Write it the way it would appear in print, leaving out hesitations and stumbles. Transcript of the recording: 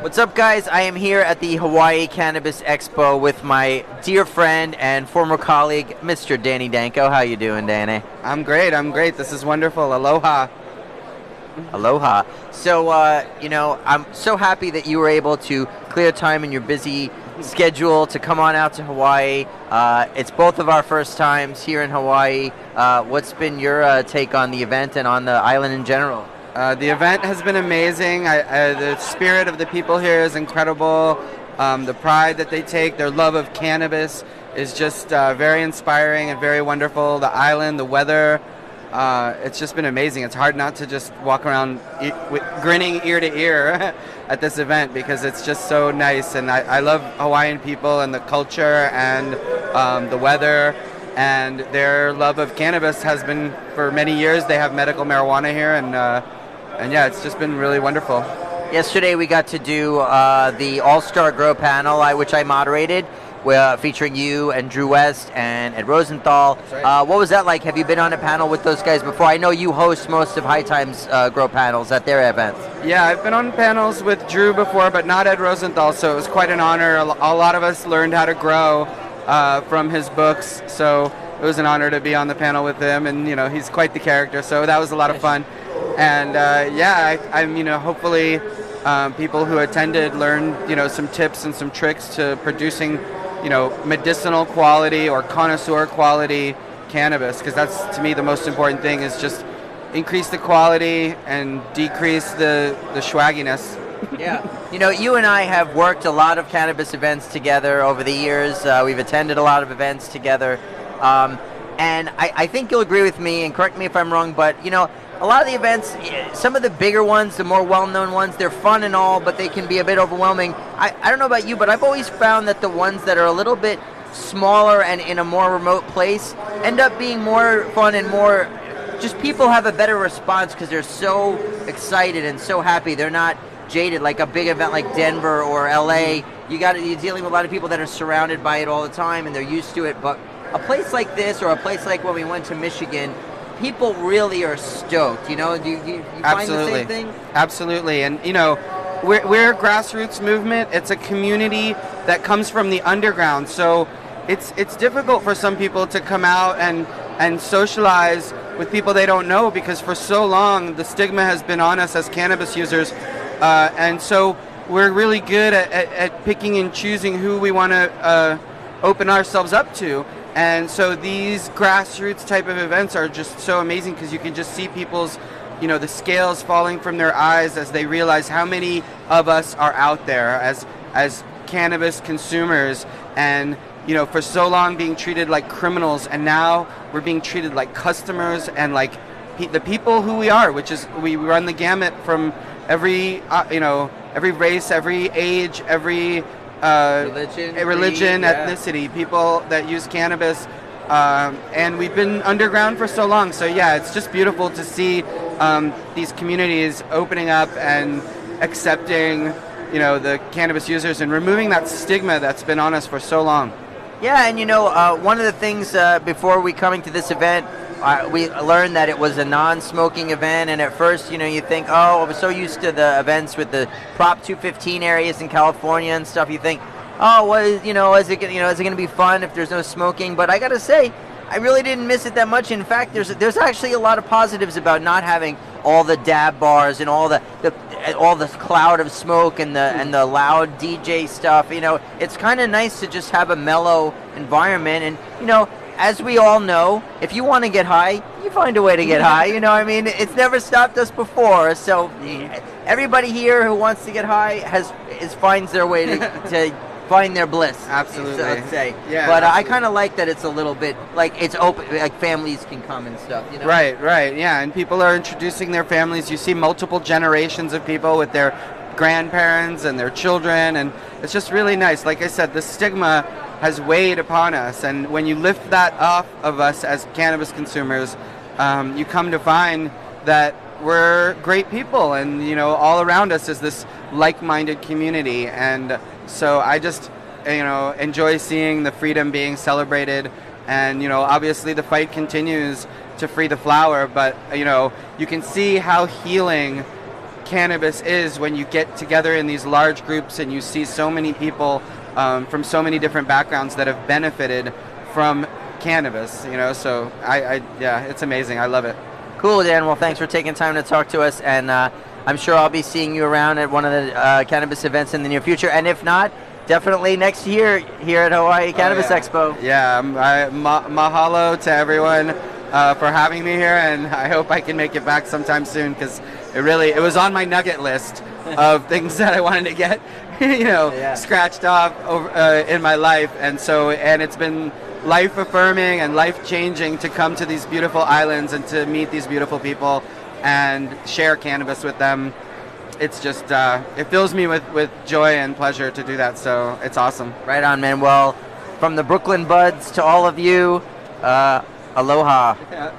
What's up, guys? I am here at the Hawaii Cannabis Expo with my dear friend and former colleague, Mr. Danny Danko. How you doing, Danny? I'm great. This is wonderful. Aloha. Aloha. So, I'm so happy that you were able to clear time in your busy schedule to come on out to Hawaii. It's both of our first times here in Hawaii. What's been your take on the event and on the island in general? The event has been amazing. The spirit of the people here is incredible. The pride that they take, their love of cannabis is just very inspiring and very wonderful. The island, the weather, it's just been amazing. It's hard not to just walk around grinning ear to ear at this event because it's just so nice. And I love Hawaiian people and the culture and the weather. And their love of cannabis has been for many years. They have medical marijuana here, and yeah, it's just been really wonderful. Yesterday we got to do the All-Star Grow panel, which I moderated, featuring you and Drew West and Ed Rosenthal. Right. What was that like? Have you been on a panel with those guys before? I know you host most of High Times Grow panels at their events. Yeah, I've been on panels with Drew before, but not Ed Rosenthal, so it was quite an honor. A lot of us learned how to grow from his books, so it was an honor to be on the panel with him, and he's quite the character, so that was a lot of fun. And hopefully people who attended learned some tips and some tricks to producing medicinal quality or connoisseur quality cannabis, because that's, to me, the most important thing, is just increase the quality and decrease the swagginess. Yeah. You and I have worked a lot of cannabis events together over the years. We've attended a lot of events together. And I think you'll agree with me, and correct me if I'm wrong, but, a lot of the events, some of the bigger ones, the more well-known ones, they're fun and all, but they can be a bit overwhelming. I don't know about you, but I've always found that the ones that are a little bit smaller and in a more remote place end up being more fun and more, just people have a better response because they're so excited and so happy. They're not jaded like a big event like Denver or LA. You're dealing with a lot of people that are surrounded by it all the time and they're used to it. But a place like this, or a place like when we went to Michigan, people really are stoked. Do you find the same thing? Absolutely. And we're a grassroots movement. It's a community that comes from the underground. So it's difficult for some people to come out and socialize with people they don't know, because for so long the stigma has been on us as cannabis users. And so we're really good at picking and choosing who we want to open ourselves up to. And so these grassroots type of events are just so amazing, because you can just see people's, the scales falling from their eyes as they realize how many of us are out there as cannabis consumers, and for so long being treated like criminals, and now we're being treated like customers and like the people who we are, which is we run the gamut from every race, every age, every religion, ethnicity, people that use cannabis, and we've been underground for so long. So yeah, it's just beautiful to see these communities opening up and accepting, the cannabis users and removing that stigma that's been on us for so long. Yeah, and one of the things before we coming to this event, we learned that it was a non-smoking event, and at first, you think, oh, I was so used to the events with the Prop 215 areas in California and stuff. You think, oh, is it going to be fun if there's no smoking? But I got to say, I really didn't miss it that much. In fact, there's actually a lot of positives about not having all the dab bars and all the cloud of smoke and the loud DJ stuff. It's kind of nice to just have a mellow environment, and as we all know, if you want to get high, you find a way to get high. It's never stopped us before. So everybody here who wants to get high finds their way to find their bliss. Absolutely. So let's say. Yeah. But I kind of like that it's a little bit like it's open, like families can come and stuff. Right. Yeah, and people are introducing their families. You see multiple generations of people with their grandparents and their children, and it's just really nice. Like I said, the stigma has weighed upon us, and when you lift that off of us as cannabis consumers, you come to find that we're great people, and all around us is this like-minded community. And so I just enjoy seeing the freedom being celebrated, and obviously the fight continues to free the flower, but you can see how healing cannabis is when you get together in these large groups and you see so many people from so many different backgrounds that have benefited from cannabis, you know. So yeah, it's amazing. I love it. Cool, Dan. Well, thanks for taking time to talk to us, and I'm sure I'll be seeing you around at one of the cannabis events in the near future, and if not, definitely next year here at Hawaii Cannabis Expo. Yeah, mahalo to everyone for having me here, and I hope I can make it back sometime soon, because it was on my nugget list of things that I wanted to get, scratched off in my life, and it's been life affirming and life changing to come to these beautiful islands and to meet these beautiful people and share cannabis with them. It's just it fills me with joy and pleasure to do that, so it's awesome. Right on, man. Well, from the Brooklyn Buds to all of you, aloha. Yeah.